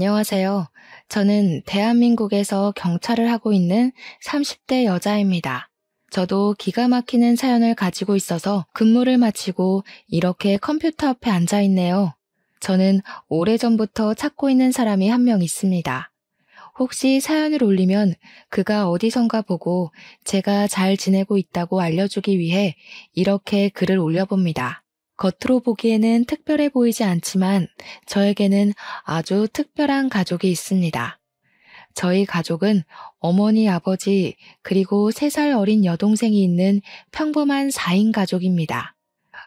안녕하세요. 저는 대한민국에서 경찰을 하고 있는 30대 여자입니다. 저도 기가 막히는 사연을 가지고 있어서 근무를 마치고 이렇게 컴퓨터 앞에 앉아 있네요. 저는 오래전부터 찾고 있는 사람이 한 명 있습니다. 혹시 사연을 올리면 그가 어디선가 보고 제가 잘 지내고 있다고 알려주기 위해 이렇게 글을 올려봅니다. 겉으로 보기에는 특별해 보이지 않지만 저에게는 아주 특별한 가족이 있습니다. 저희 가족은 어머니, 아버지, 그리고 3살 어린 여동생이 있는 평범한 4인 가족입니다.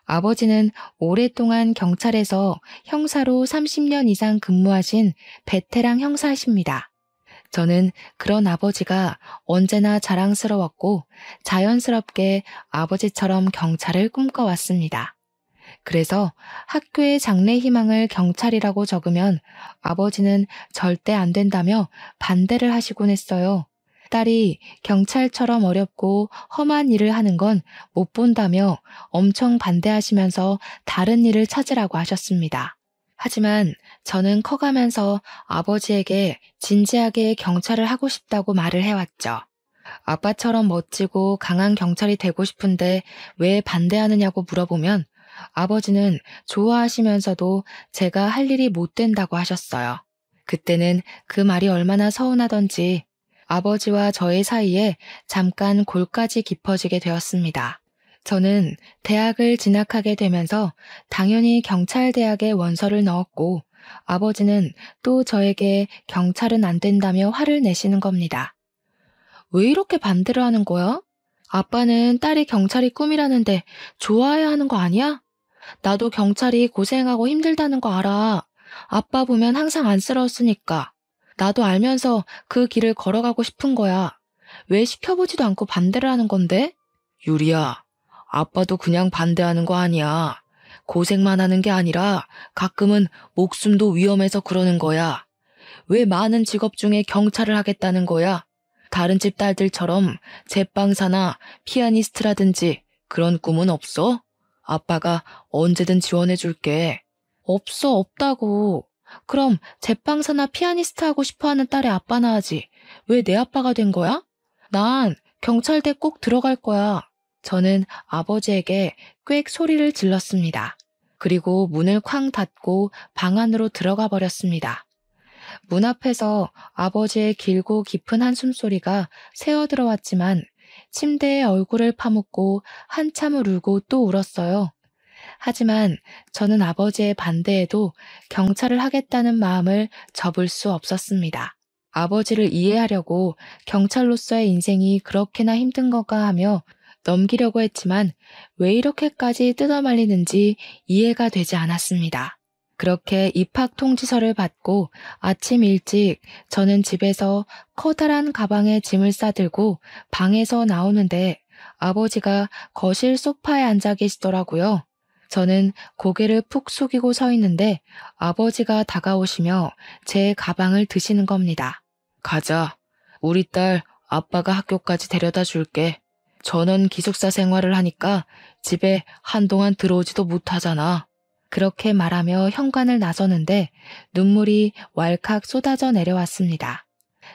아버지는 오랫동안 경찰에서 형사로 30년 이상 근무하신 베테랑 형사십니다. 저는 그런 아버지가 언제나 자랑스러웠고 자연스럽게 아버지처럼 경찰을 꿈꿔왔습니다. 그래서 학교의 장래 희망을 경찰이라고 적으면 아버지는 절대 안 된다며 반대를 하시곤 했어요. 딸이 경찰처럼 어렵고 험한 일을 하는 건 못 본다며 엄청 반대하시면서 다른 일을 찾으라고 하셨습니다. 하지만 저는 커가면서 아버지에게 진지하게 경찰을 하고 싶다고 말을 해왔죠. 아빠처럼 멋지고 강한 경찰이 되고 싶은데 왜 반대하느냐고 물어보면 아버지는 좋아하시면서도 제가 할 일이 못 된다고 하셨어요. 그때는 그 말이 얼마나 서운하던지 아버지와 저의 사이에 잠깐 골까지 깊어지게 되었습니다. 저는 대학을 진학하게 되면서 당연히 경찰대학에 원서를 넣었고 아버지는 또 저에게 경찰은 안 된다며 화를 내시는 겁니다. 왜 이렇게 반대를 하는 거야? 아빠는 딸이 경찰이 꿈이라는데 좋아해야 하는 거 아니야? 나도 경찰이 고생하고 힘들다는 거 알아. 아빠 보면 항상 안쓰러웠으니까. 나도 알면서 그 길을 걸어가고 싶은 거야. 왜 시켜보지도 않고 반대를 하는 건데? 유리야, 아빠도 그냥 반대하는 거 아니야. 고생만 하는 게 아니라 가끔은 목숨도 위험해서 그러는 거야. 왜 많은 직업 중에 경찰을 하겠다는 거야? 다른 집 딸들처럼 제빵사나 피아니스트라든지 그런 꿈은 없어? 아빠가 언제든 지원해 줄게. 없어, 없다고. 그럼 제빵사나 피아니스트 하고 싶어 하는 딸의 아빠나 하지. 왜 내 아빠가 된 거야? 난 경찰대 꼭 들어갈 거야. 저는 아버지에게 꽥 소리를 질렀습니다. 그리고 문을 쾅 닫고 방 안으로 들어가 버렸습니다. 문 앞에서 아버지의 길고 깊은 한숨소리가 새어 들어왔지만 침대에 얼굴을 파묻고 한참을 울고 또 울었어요. 하지만 저는 아버지의 반대에도 경찰을 하겠다는 마음을 접을 수 없었습니다. 아버지를 이해하려고 경찰로서의 인생이 그렇게나 힘든 건가 하며 넘기려고 했지만 왜 이렇게까지 뜯어말리는지 이해가 되지 않았습니다. 그렇게 입학 통지서를 받고 아침 일찍 저는 집에서 커다란 가방에 짐을 싸들고 방에서 나오는데 아버지가 거실 소파에 앉아 계시더라고요. 저는 고개를 푹 숙이고 서 있는데 아버지가 다가오시며 제 가방을 드시는 겁니다. 가자. 우리 딸 아빠가 학교까지 데려다 줄게. 전원 기숙사 생활을 하니까 집에 한동안 들어오지도 못하잖아. 그렇게 말하며 현관을 나서는데 눈물이 왈칵 쏟아져 내려왔습니다.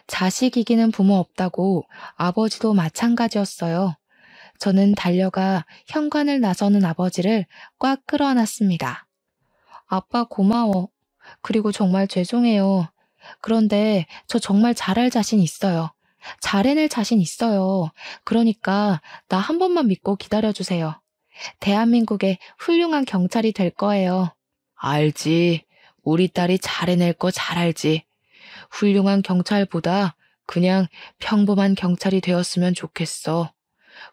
자식 이기는 부모 없다고 아버지도 마찬가지였어요. 저는 달려가 현관을 나서는 아버지를 꽉 끌어안았습니다. 아빠 고마워. 그리고 정말 죄송해요. 그런데 저 정말 잘할 자신 있어요. 잘 해낼 자신 있어요. 그러니까 나 한 번만 믿고 기다려주세요. 대한민국의 훌륭한 경찰이 될 거예요. 알지. 우리 딸이 잘 해낼 거 잘 알지. 훌륭한 경찰보다 그냥 평범한 경찰이 되었으면 좋겠어.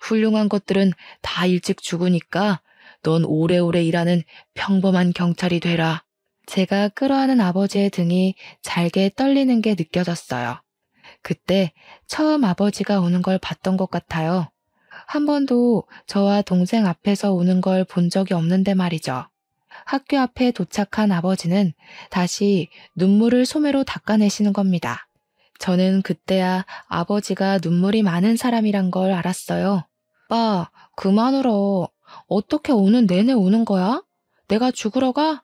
훌륭한 것들은 다 일찍 죽으니까 넌 오래오래 일하는 평범한 경찰이 되라. 제가 끌어안은 아버지의 등이 잘게 떨리는 게 느껴졌어요. 그때 처음 아버지가 우는 걸 봤던 것 같아요. 한 번도 저와 동생 앞에서 우는 걸 본 적이 없는데 말이죠. 학교 앞에 도착한 아버지는 다시 눈물을 소매로 닦아내시는 겁니다. 저는 그때야 아버지가 눈물이 많은 사람이란 걸 알았어요. 빠, 그만 울어. 어떻게 오는 내내 우는 거야? 내가 죽으러 가?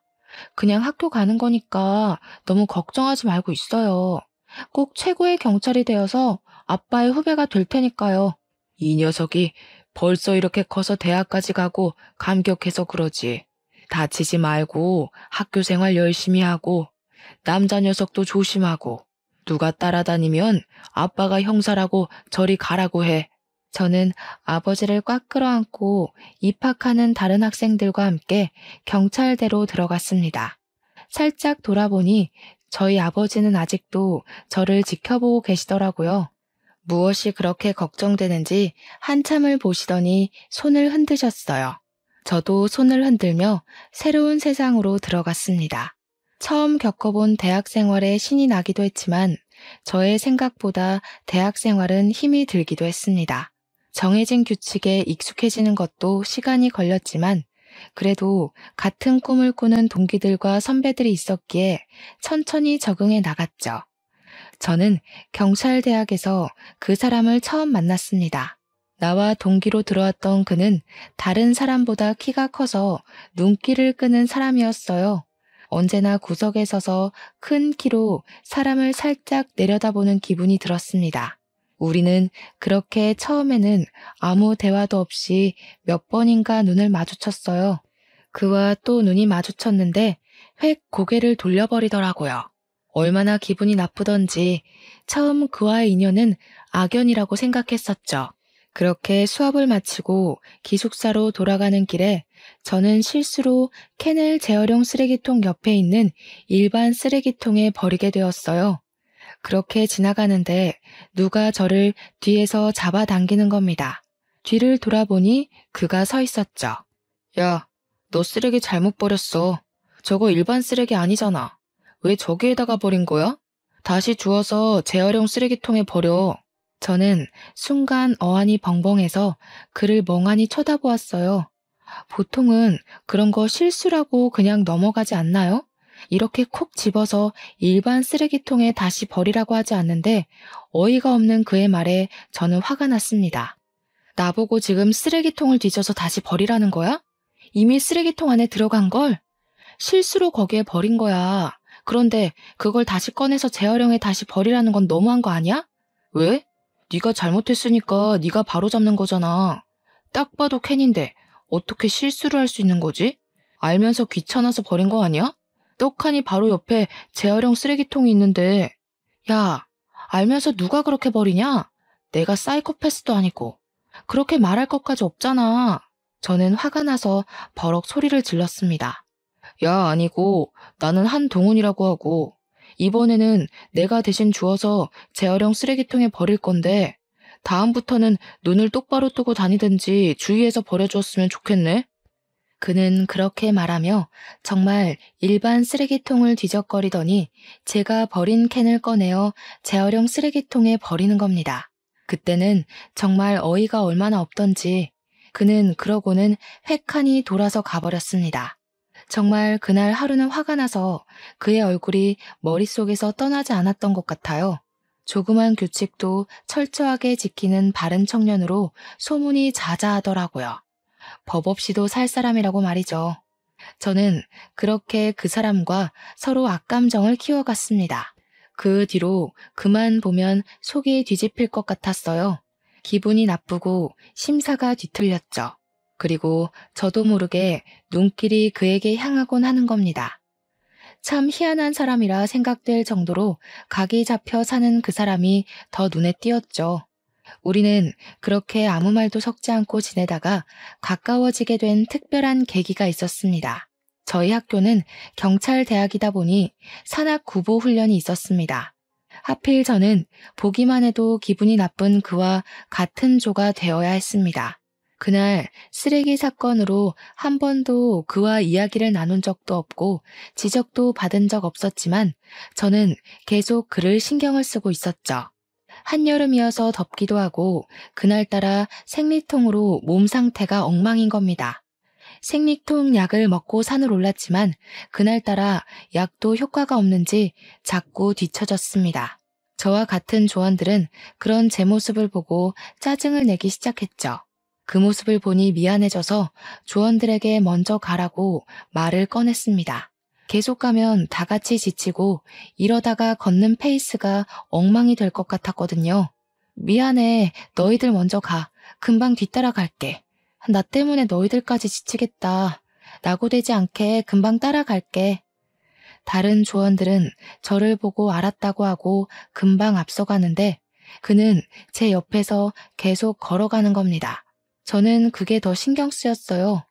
그냥 학교 가는 거니까 너무 걱정하지 말고 있어요. 꼭 최고의 경찰이 되어서 아빠의 후배가 될 테니까요. 이 녀석이 벌써 이렇게 커서 대학까지 가고 감격해서 그러지. 다치지 말고 학교 생활 열심히 하고 남자 녀석도 조심하고 누가 따라다니면 아빠가 형사라고 저리 가라고 해. 저는 아버지를 꽉 끌어안고 입학하는 다른 학생들과 함께 경찰대로 들어갔습니다. 살짝 돌아보니 저희 아버지는 아직도 저를 지켜보고 계시더라고요. 무엇이 그렇게 걱정되는지 한참을 보시더니 손을 흔드셨어요. 저도 손을 흔들며 새로운 세상으로 들어갔습니다. 처음 겪어본 대학 생활에 신이 나기도 했지만 저의 생각보다 대학 생활은 힘이 들기도 했습니다. 정해진 규칙에 익숙해지는 것도 시간이 걸렸지만 그래도 같은 꿈을 꾸는 동기들과 선배들이 있었기에 천천히 적응해 나갔죠. 저는 경찰대학에서 그 사람을 처음 만났습니다. 나와 동기로 들어왔던 그는 다른 사람보다 키가 커서 눈길을 끄는 사람이었어요. 언제나 구석에 서서 큰 키로 사람을 살짝 내려다보는 기분이 들었습니다. 우리는 그렇게 처음에는 아무 대화도 없이 몇 번인가 눈을 마주쳤어요. 그와 또 눈이 마주쳤는데 획 고개를 돌려버리더라고요. 얼마나 기분이 나쁘던지 처음 그와의 인연은 악연이라고 생각했었죠. 그렇게 수업을 마치고 기숙사로 돌아가는 길에 저는 실수로 캔을 재활용 쓰레기통 옆에 있는 일반 쓰레기통에 버리게 되었어요. 그렇게 지나가는데 누가 저를 뒤에서 잡아당기는 겁니다. 뒤를 돌아보니 그가 서 있었죠. 야, 너 쓰레기 잘못 버렸어. 저거 일반 쓰레기 아니잖아. 왜 저기에다가 버린 거야? 다시 주워서 재활용 쓰레기통에 버려. 저는 순간 어안이 벙벙해서 그를 멍하니 쳐다보았어요. 보통은 그런 거 실수라고 그냥 넘어가지 않나요? 이렇게 콕 집어서 일반 쓰레기통에 다시 버리라고 하지 않는데 어이가 없는 그의 말에 저는 화가 났습니다. 나보고 지금 쓰레기통을 뒤져서 다시 버리라는 거야? 이미 쓰레기통 안에 들어간 걸? 실수로 거기에 버린 거야. 그런데 그걸 다시 꺼내서 재활용해 다시 버리라는 건 너무한 거 아니야? 왜? 네가 잘못했으니까 네가 바로잡는 거잖아. 딱 봐도 캔인데 어떻게 실수를 할 수 있는 거지? 알면서 귀찮아서 버린 거 아니야? 떡하니 바로 옆에 재활용 쓰레기통이 있는데. 야, 알면서 누가 그렇게 버리냐? 내가 사이코패스도 아니고. 그렇게 말할 것까지 없잖아. 저는 화가 나서 버럭 소리를 질렀습니다. 야, 아니고 나는 한동훈이라고 하고 이번에는 내가 대신 주워서 재활용 쓰레기통에 버릴 건데 다음부터는 눈을 똑바로 뜨고 다니든지 주의해서 버려주었으면 좋겠네. 그는 그렇게 말하며 정말 일반 쓰레기통을 뒤적거리더니 제가 버린 캔을 꺼내어 재활용 쓰레기통에 버리는 겁니다. 그때는 정말 어이가 얼마나 없던지 그는 그러고는 획하니 돌아서 가버렸습니다. 정말 그날 하루는 화가 나서 그의 얼굴이 머릿속에서 떠나지 않았던 것 같아요. 조그만 규칙도 철저하게 지키는 바른 청년으로 소문이 자자하더라고요. 법 없이도 살 사람이라고 말이죠. 저는 그렇게 그 사람과 서로 악감정을 키워갔습니다. 그 뒤로 그만 보면 속이 뒤집힐 것 같았어요. 기분이 나쁘고 심사가 뒤틀렸죠. 그리고 저도 모르게 눈길이 그에게 향하곤 하는 겁니다. 참 희한한 사람이라 생각될 정도로 각이 잡혀 사는 그 사람이 더 눈에 띄었죠. 우리는 그렇게 아무 말도 섞지 않고 지내다가 가까워지게 된 특별한 계기가 있었습니다. 저희 학교는 경찰대학이다 보니 산악 구보 훈련이 있었습니다. 하필 저는 보기만 해도 기분이 나쁜 그와 같은 조가 되어야 했습니다. 그날 쓰레기 사건으로 한 번도 그와 이야기를 나눈 적도 없고 지적도 받은 적 없었지만 저는 계속 그를 신경을 쓰고 있었죠. 한여름이어서 덥기도 하고 그날따라 생리통으로 몸 상태가 엉망인 겁니다. 생리통 약을 먹고 산을 올랐지만 그날따라 약도 효과가 없는지 자꾸 뒤처졌습니다. 저와 같은 조원들은 그런 제 모습을 보고 짜증을 내기 시작했죠. 그 모습을 보니 미안해져서 조원들에게 먼저 가라고 말을 꺼냈습니다. 계속 가면 다 같이 지치고 이러다가 걷는 페이스가 엉망이 될 것 같았거든요. 미안해. 너희들 먼저 가. 금방 뒤따라 갈게. 나 때문에 너희들까지 지치겠다. 낙오되지 않게 금방 따라갈게. 다른 조원들은 저를 보고 알았다고 하고 금방 앞서가는데 그는 제 옆에서 계속 걸어가는 겁니다. 저는 그게 더 신경 쓰였어요.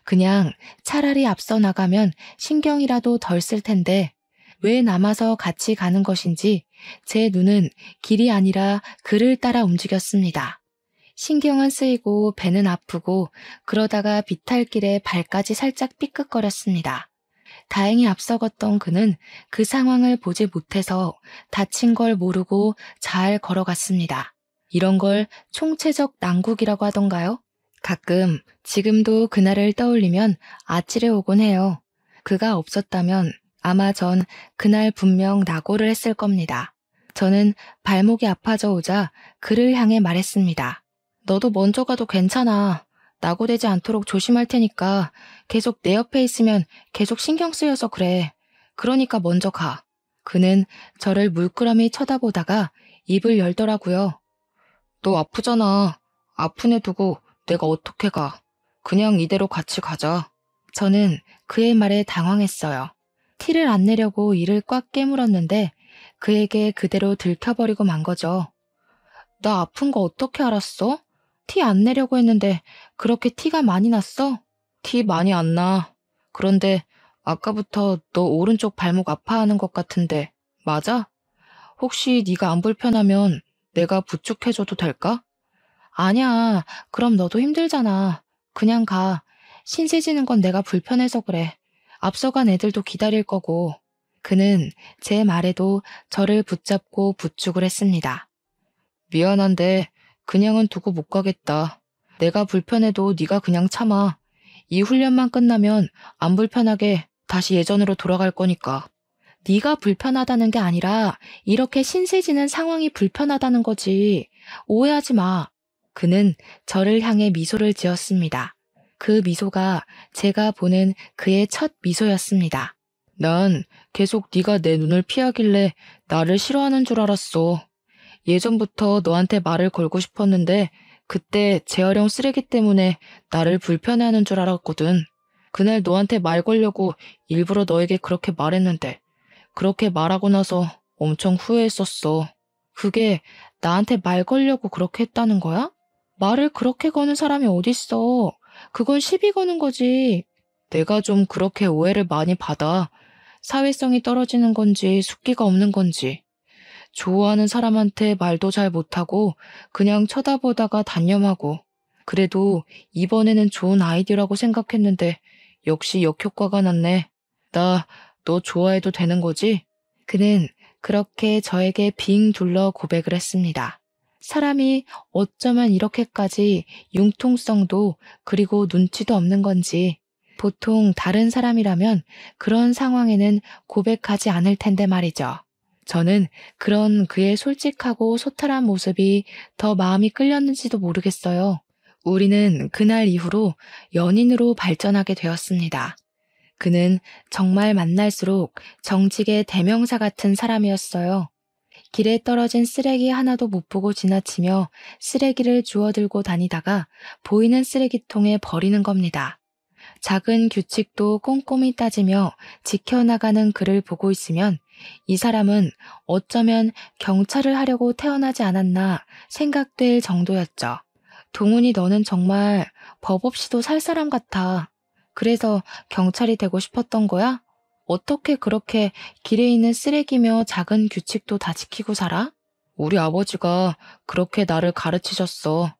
그냥 차라리 앞서 나가면 신경이라도 덜 쓸 텐데 왜 남아서 같이 가는 것인지 제 눈은 길이 아니라 그를 따라 움직였습니다. 신경은 쓰이고 배는 아프고 그러다가 비탈길에 발까지 살짝 삐끗거렸습니다. 다행히 앞서 걷던 그는 그 상황을 보지 못해서 다친 걸 모르고 잘 걸어갔습니다. 이런 걸 총체적 난국이라고 하던가요? 가끔 지금도 그날을 떠올리면 아찔해 오곤 해요. 그가 없었다면 아마 전 그날 분명 낙오를 했을 겁니다. 저는 발목이 아파져 오자 그를 향해 말했습니다. 너도 먼저 가도 괜찮아. 낙오되지 않도록 조심할 테니까 계속 내 옆에 있으면 계속 신경 쓰여서 그래. 그러니까 먼저 가. 그는 저를 물끄러미 쳐다보다가 입을 열더라고요. 너 아프잖아. 아픈 애 두고 내가 어떻게 가. 그냥 이대로 같이 가자. 저는 그의 말에 당황했어요. 티를 안 내려고 이를 꽉 깨물었는데 그에게 그대로 들켜버리고 만 거죠. 나 아픈 거 어떻게 알았어? 티 안 내려고 했는데 그렇게 티가 많이 났어? 티 많이 안 나. 그런데 아까부터 너 오른쪽 발목 아파하는 것 같은데 맞아? 혹시 네가 안 불편하면 내가 부축해줘도 될까? 아니야. 그럼 너도 힘들잖아. 그냥 가. 신세 지는 건 내가 불편해서 그래. 앞서간 애들도 기다릴 거고. 그는 제 말에도 저를 붙잡고 부축을 했습니다. 미안한데 그냥은 두고 못 가겠다. 내가 불편해도 네가 그냥 참아. 이 훈련만 끝나면 안 불편하게 다시 예전으로 돌아갈 거니까. 네가 불편하다는 게 아니라 이렇게 신세지는 상황이 불편하다는 거지. 오해하지 마. 그는 저를 향해 미소를 지었습니다. 그 미소가 제가 보는 그의 첫 미소였습니다. 난 계속 네가 내 눈을 피하길래 나를 싫어하는 줄 알았어. 예전부터 너한테 말을 걸고 싶었는데 그때 재활용 쓰레기 때문에 나를 불편해하는 줄 알았거든. 그날 너한테 말 걸려고 일부러 너에게 그렇게 말했는데 그렇게 말하고 나서 엄청 후회했었어. 그게 나한테 말 걸려고 그렇게 했다는 거야? 말을 그렇게 거는 사람이 어딨어. 그건 시비 거는 거지. 내가 좀 그렇게 오해를 많이 받아. 사회성이 떨어지는 건지 숙기가 없는 건지. 좋아하는 사람한테 말도 잘 못하고 그냥 쳐다보다가 단념하고. 그래도 이번에는 좋은 아이디어라고 생각했는데 역시 역효과가 났네. 나 너 좋아해도 되는 거지? 그는 그렇게 저에게 빙 둘러 고백을 했습니다. 사람이 어쩌면 이렇게까지 융통성도 그리고 눈치도 없는 건지 보통 다른 사람이라면 그런 상황에는 고백하지 않을 텐데 말이죠. 저는 그런 그의 솔직하고 소탈한 모습이 더 마음이 끌렸는지도 모르겠어요. 우리는 그날 이후로 연인으로 발전하게 되었습니다. 그는 정말 만날수록 정직의 대명사 같은 사람이었어요. 길에 떨어진 쓰레기 하나도 못 보고 지나치며 쓰레기를 주워들고 다니다가 보이는 쓰레기통에 버리는 겁니다. 작은 규칙도 꼼꼼히 따지며 지켜나가는 그를 보고 있으면 이 사람은 어쩌면 경찰을 하려고 태어나지 않았나 생각될 정도였죠. 동훈이 너는 정말 법 없이도 살 사람 같아. 그래서 경찰이 되고 싶었던 거야? 어떻게 그렇게 길에 있는 쓰레기며 작은 규칙도 다 지키고 살아? 우리 아버지가 그렇게 나를 가르치셨어.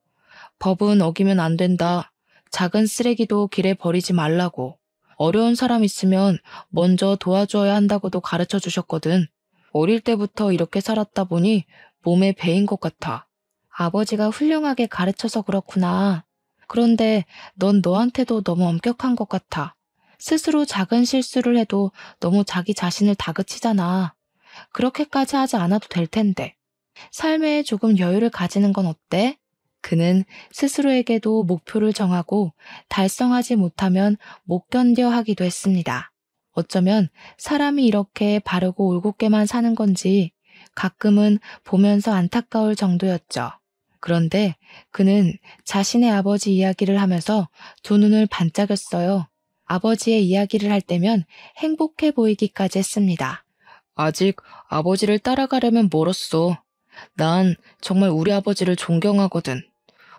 법은 어기면 안 된다. 작은 쓰레기도 길에 버리지 말라고. 어려운 사람 있으면 먼저 도와줘야 한다고도 가르쳐 주셨거든. 어릴 때부터 이렇게 살았다 보니 몸에 배인 것 같아. 아버지가 훌륭하게 가르쳐서 그렇구나. 그런데 넌 너한테도 너무 엄격한 것 같아. 스스로 작은 실수를 해도 너무 자기 자신을 다그치잖아. 그렇게까지 하지 않아도 될 텐데. 삶에 조금 여유를 가지는 건 어때? 그는 스스로에게도 목표를 정하고 달성하지 못하면 못 견뎌 하기도 했습니다. 어쩌면 사람이 이렇게 바르고 올곧게만 사는 건지 가끔은 보면서 안타까울 정도였죠. 그런데 그는 자신의 아버지 이야기를 하면서 두 눈을 반짝였어요. 아버지의 이야기를 할 때면 행복해 보이기까지 했습니다. 아직 아버지를 따라가려면 멀었어. 난 정말 우리 아버지를 존경하거든.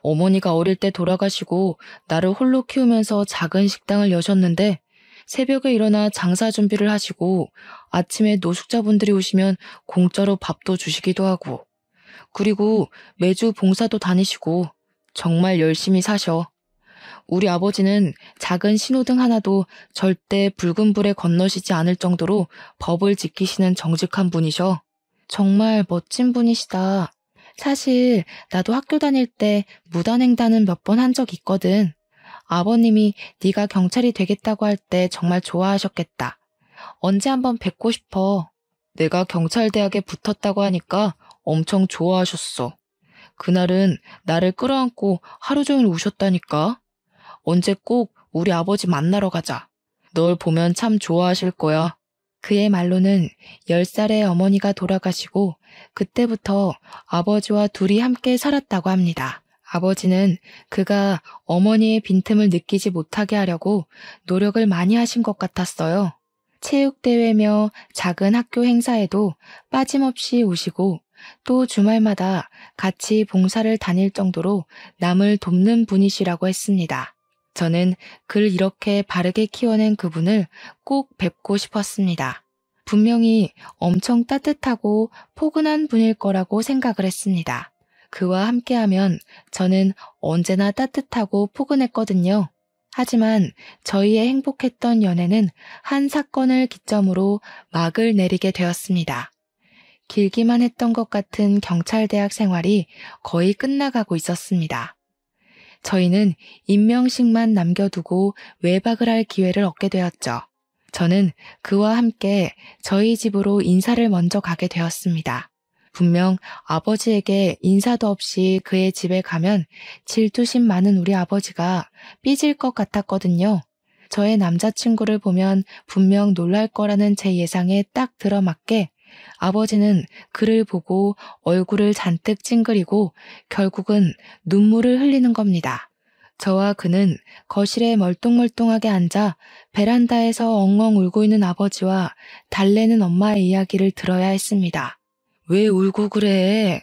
어머니가 어릴 때 돌아가시고 나를 홀로 키우면서 작은 식당을 여셨는데 새벽에 일어나 장사 준비를 하시고 아침에 노숙자분들이 오시면 공짜로 밥도 주시기도 하고 그리고 매주 봉사도 다니시고 정말 열심히 사셔. 우리 아버지는 작은 신호등 하나도 절대 붉은 불에 건너시지 않을 정도로 법을 지키시는 정직한 분이셔. 정말 멋진 분이시다. 사실 나도 학교 다닐 때 무단횡단은 몇 번 한 적 있거든. 아버님이 네가 경찰이 되겠다고 할 때 정말 좋아하셨겠다. 언제 한번 뵙고 싶어. 내가 경찰대학에 붙었다고 하니까 엄청 좋아하셨어. 그날은 나를 끌어안고 하루 종일 우셨다니까. 언제 꼭 우리 아버지 만나러 가자. 널 보면 참 좋아하실 거야. 그의 말로는 10살의 어머니가 돌아가시고 그때부터 아버지와 둘이 함께 살았다고 합니다. 아버지는 그가 어머니의 빈틈을 느끼지 못하게 하려고 노력을 많이 하신 것 같았어요. 체육대회며 작은 학교 행사에도 빠짐없이 오시고 또 주말마다 같이 봉사를 다닐 정도로 남을 돕는 분이시라고 했습니다. 저는 그를 이렇게 바르게 키워낸 그분을 꼭 뵙고 싶었습니다. 분명히 엄청 따뜻하고 포근한 분일 거라고 생각을 했습니다. 그와 함께하면 저는 언제나 따뜻하고 포근했거든요. 하지만 저희의 행복했던 연애는 한 사건을 기점으로 막을 내리게 되었습니다. 길기만 했던 것 같은 경찰대학 생활이 거의 끝나가고 있었습니다. 저희는 임명식만 남겨두고 외박을 할 기회를 얻게 되었죠. 저는 그와 함께 저희 집으로 인사를 먼저 가게 되었습니다. 분명 아버지에게 인사도 없이 그의 집에 가면 질투심 많은 우리 아버지가 삐질 것 같았거든요. 저의 남자친구를 보면 분명 놀랄 거라는 제 예상에 딱 들어맞게 아버지는 그를 보고 얼굴을 잔뜩 찡그리고 결국은 눈물을 흘리는 겁니다. 저와 그는 거실에 멀뚱멀뚱하게 앉아 베란다에서 엉엉 울고 있는 아버지와 달래는 엄마의 이야기를 들어야 했습니다. 왜 울고 그래?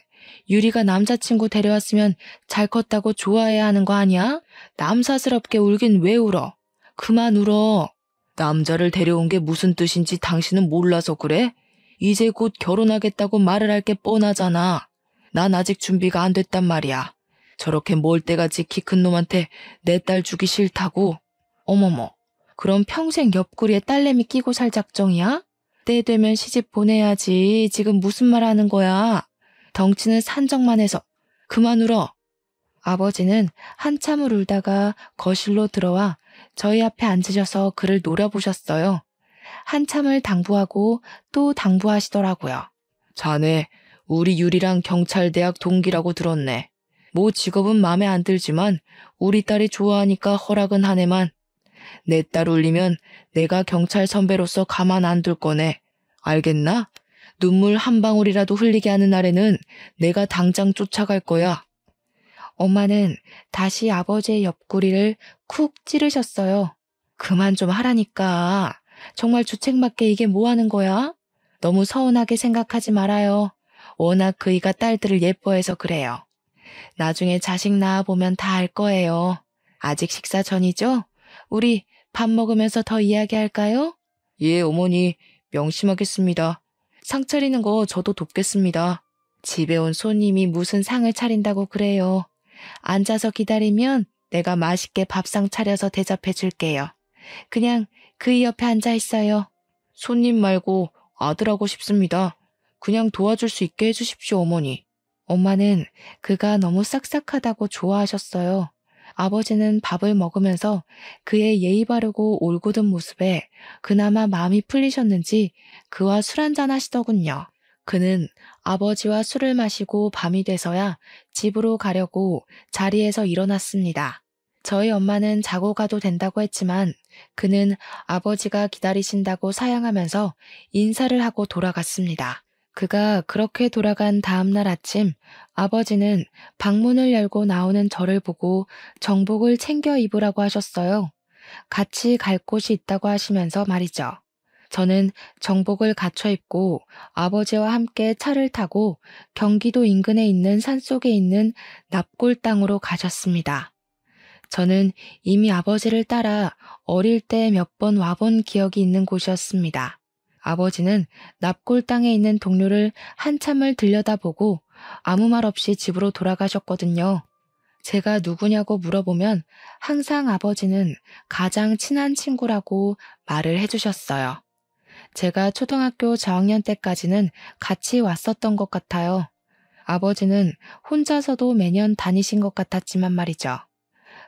유리가 남자친구 데려왔으면 잘 컸다고 좋아해야 하는 거 아니야? 남사스럽게 울긴 왜 울어? 그만 울어. 남자를 데려온 게 무슨 뜻인지 당신은 몰라서 그래? 이제 곧 결혼하겠다고 말을 할 게 뻔하잖아. 난 아직 준비가 안 됐단 말이야. 저렇게 멀대같이 키 큰 놈한테 내 딸 주기 싫다고? 어머머, 그럼 평생 옆구리에 딸내미 끼고 살 작정이야? 때 되면 시집 보내야지. 지금 무슨 말 하는 거야? 덩치는 산적만 해서. 그만 울어. 아버지는 한참을 울다가 거실로 들어와 저희 앞에 앉으셔서 그를 노려보셨어요. 한참을 당부하고 또 당부하시더라고요. 자네, 우리 유리랑 경찰대학 동기라고 들었네. 뭐 직업은 마음에 안 들지만 우리 딸이 좋아하니까 허락은 하네만. 내 딸 울리면 내가 경찰 선배로서 가만 안 둘 거네. 알겠나? 눈물 한 방울이라도 흘리게 하는 날에는 내가 당장 쫓아갈 거야. 엄마는 다시 아버지의 옆구리를 쿡 찌르셨어요. 그만 좀 하라니까. 정말 주책맞게 이게 뭐 하는 거야? 너무 서운하게 생각하지 말아요. 워낙 그이가 딸들을 예뻐해서 그래요. 나중에 자식 낳아보면 다 알 거예요. 아직 식사 전이죠? 우리 밥 먹으면서 더 이야기할까요? 예, 어머니. 명심하겠습니다. 상 차리는 거 저도 돕겠습니다. 집에 온 손님이 무슨 상을 차린다고 그래요. 앉아서 기다리면 내가 맛있게 밥상 차려서 대접해 줄게요. 그냥 그이 옆에 앉아 있어요. 손님 말고 아들하고 싶습니다. 그냥 도와줄 수 있게 해주십시오, 어머니. 엄마는 그가 너무 싹싹하다고 좋아하셨어요. 아버지는 밥을 먹으면서 그의 예의 바르고 올곧은 모습에 그나마 마음이 풀리셨는지 그와 술 한잔 하시더군요. 그는 아버지와 술을 마시고 밤이 돼서야 집으로 가려고 자리에서 일어났습니다. 저희 엄마는 자고 가도 된다고 했지만 그는 아버지가 기다리신다고 사양하면서 인사를 하고 돌아갔습니다. 그가 그렇게 돌아간 다음 날 아침 아버지는 방문을 열고 나오는 저를 보고 정복을 챙겨 입으라고 하셨어요. 같이 갈 곳이 있다고 하시면서 말이죠. 저는 정복을 갖춰 입고 아버지와 함께 차를 타고 경기도 인근에 있는 산속에 있는 납골 땅으로 가셨습니다. 저는 이미 아버지를 따라 어릴 때 몇 번 와본 기억이 있는 곳이었습니다. 아버지는 납골 땅에 있는 동료를 한참을 들여다보고 아무 말 없이 집으로 돌아가셨거든요. 제가 누구냐고 물어보면 항상 아버지는 가장 친한 친구라고 말을 해주셨어요. 제가 초등학교 저학년 때까지는 같이 왔었던 것 같아요. 아버지는 혼자서도 매년 다니신 것 같았지만 말이죠.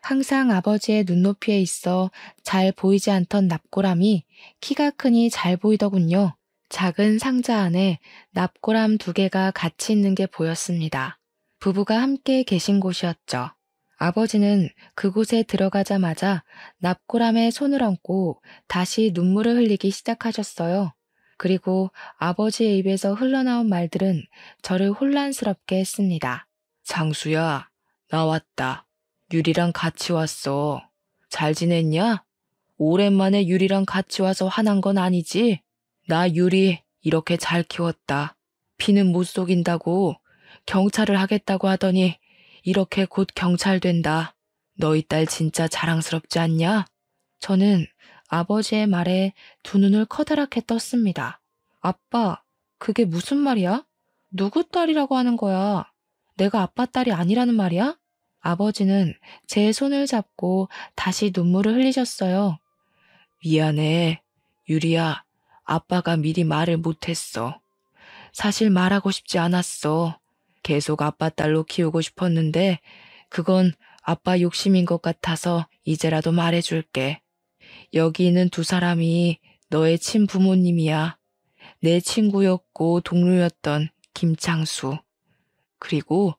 항상 아버지의 눈높이에 있어 잘 보이지 않던 납골함이 키가 크니 잘 보이더군요. 작은 상자 안에 납골함 2개가 같이 있는 게 보였습니다. 부부가 함께 계신 곳이었죠. 아버지는 그곳에 들어가자마자 납골함에 손을 얹고 다시 눈물을 흘리기 시작하셨어요. 그리고 아버지의 입에서 흘러나온 말들은 저를 혼란스럽게 했습니다. 장수야, 나 왔다. 유리랑 같이 왔어. 잘 지냈냐? 오랜만에 유리랑 같이 와서 화난 건 아니지? 나 유리 이렇게 잘 키웠다. 피는 못 속인다고 경찰을 하겠다고 하더니 이렇게 곧 경찰 된다. 너희 딸 진짜 자랑스럽지 않냐? 저는 아버지의 말에 두 눈을 커다랗게 떴습니다. 아빠, 그게 무슨 말이야? 누구 딸이라고 하는 거야? 내가 아빠 딸이 아니라는 말이야? 아버지는 제 손을 잡고 다시 눈물을 흘리셨어요. 미안해, 유리야. 아빠가 미리 말을 못했어. 사실 말하고 싶지 않았어. 계속 아빠 딸로 키우고 싶었는데 그건 아빠 욕심인 것 같아서 이제라도 말해줄게. 여기 있는 2사람이 너의 친부모님이야. 내 친구였고 동료였던 김창수. 그리고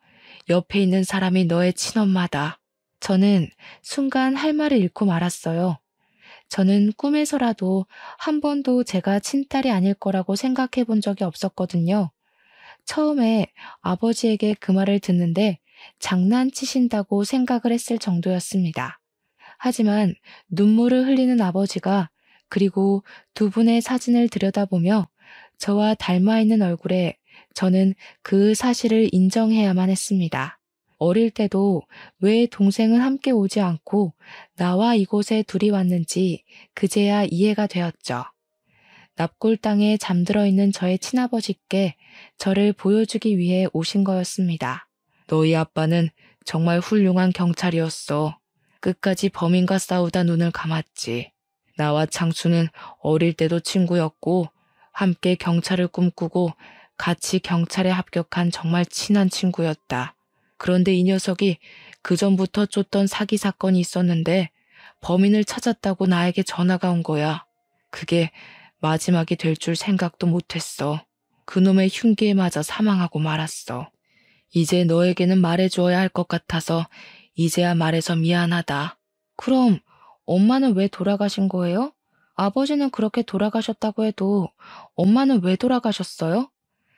옆에 있는 사람이 너의 친엄마다. 저는 순간 할 말을 잃고 말았어요. 저는 꿈에서라도 한 번도 제가 친딸이 아닐 거라고 생각해 본 적이 없었거든요. 처음에 아버지에게 그 말을 듣는데 장난치신다고 생각을 했을 정도였습니다. 하지만 눈물을 흘리는 아버지가 그리고 2분의 사진을 들여다보며 저와 닮아 있는 얼굴에 저는 그 사실을 인정해야만 했습니다. 어릴 때도 왜 동생은 함께 오지 않고 나와 이곳에 둘이 왔는지 그제야 이해가 되었죠. 납골 땅에 잠들어 있는 저의 친아버지께 저를 보여주기 위해 오신 거였습니다. 너희 아빠는 정말 훌륭한 경찰이었어. 끝까지 범인과 싸우다 눈을 감았지. 나와 창수는 어릴 때도 친구였고 함께 경찰을 꿈꾸고 같이 경찰에 합격한 정말 친한 친구였다. 그런데 이 녀석이 그전부터 쫓던 사기 사건이 있었는데 범인을 찾았다고 나에게 전화가 온 거야. 그게 마지막이 될 줄 생각도 못했어. 그놈의 흉기에 맞아 사망하고 말았어. 이제 너에게는 말해주어야 할 것 같아서 이제야 말해서 미안하다. 그럼 엄마는 왜 돌아가신 거예요? 아버지는 그렇게 돌아가셨다고 해도 엄마는 왜 돌아가셨어요?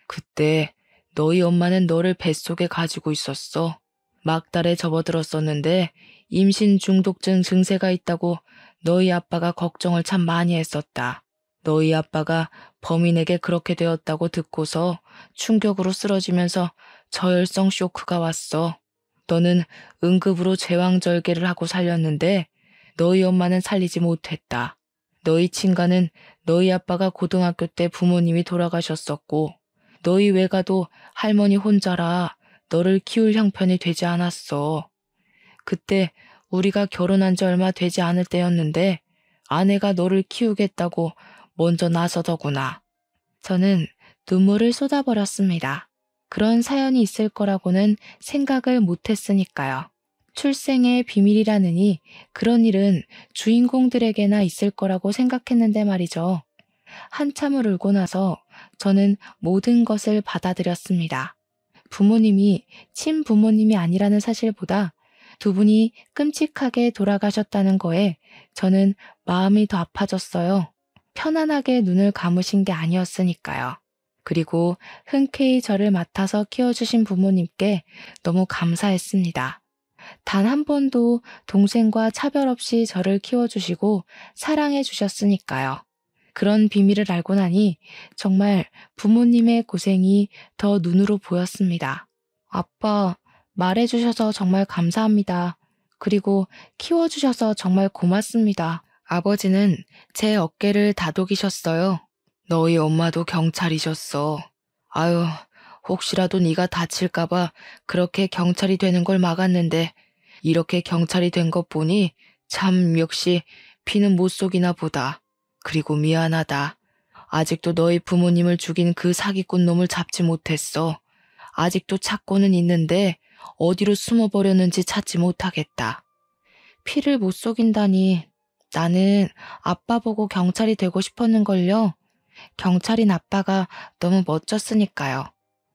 그때 너희 엄마는 너를 뱃속에 가지고 있었어. 막달에 접어들었었는데 임신 중독증 증세가 있다고 너희 아빠가 걱정을 참 많이 했었다. 너희 아빠가 범인에게 그렇게 되었다고 듣고서 충격으로 쓰러지면서 저혈성 쇼크가 왔어. 너는 응급으로 제왕절개를 하고 살렸는데 너희 엄마는 살리지 못했다. 너희 친가는 너희 아빠가 고등학교 때 부모님이 돌아가셨었고 너희 외가도 할머니 혼자라 너를 키울 형편이 되지 않았어. 그때 우리가 결혼한 지 얼마 되지 않을 때였는데 아내가 너를 키우겠다고 먼저 나서더구나. 저는 눈물을 쏟아버렸습니다. 그런 사연이 있을 거라고는 생각을 못했으니까요. 출생의 비밀이라느니 그런 일은 주인공들에게나 있을 거라고 생각했는데 말이죠. 한참을 울고 나서 저는 모든 것을 받아들였습니다. 부모님이 친부모님이 아니라는 사실보다 두 분이 끔찍하게 돌아가셨다는 거에 저는 마음이 더 아파졌어요. 편안하게 눈을 감으신 게 아니었으니까요. 그리고 흔쾌히 저를 맡아서 키워주신 부모님께 너무 감사했습니다. 단 한 번도 동생과 차별 없이 저를 키워주시고 사랑해 주셨으니까요. 그런 비밀을 알고 나니 정말 부모님의 고생이 더 눈으로 보였습니다. 아빠, 말해주셔서 정말 감사합니다. 그리고 키워주셔서 정말 고맙습니다. 아버지는 제 어깨를 다독이셨어요. 너희 엄마도 경찰이셨어. 아유, 혹시라도 네가 다칠까봐 그렇게 경찰이 되는 걸 막았는데 이렇게 경찰이 된 것 보니 참 역시 피는 못 속이나 보다. 그리고 미안하다. 아직도 너희 부모님을 죽인 그 사기꾼 놈을 잡지 못했어. 아직도 찾고는 있는데 어디로 숨어버렸는지 찾지 못하겠다. 피를 못 속인다니 나는 아빠 보고 경찰이 되고 싶었는걸요. 경찰인 아빠가 너무 멋졌으니까요.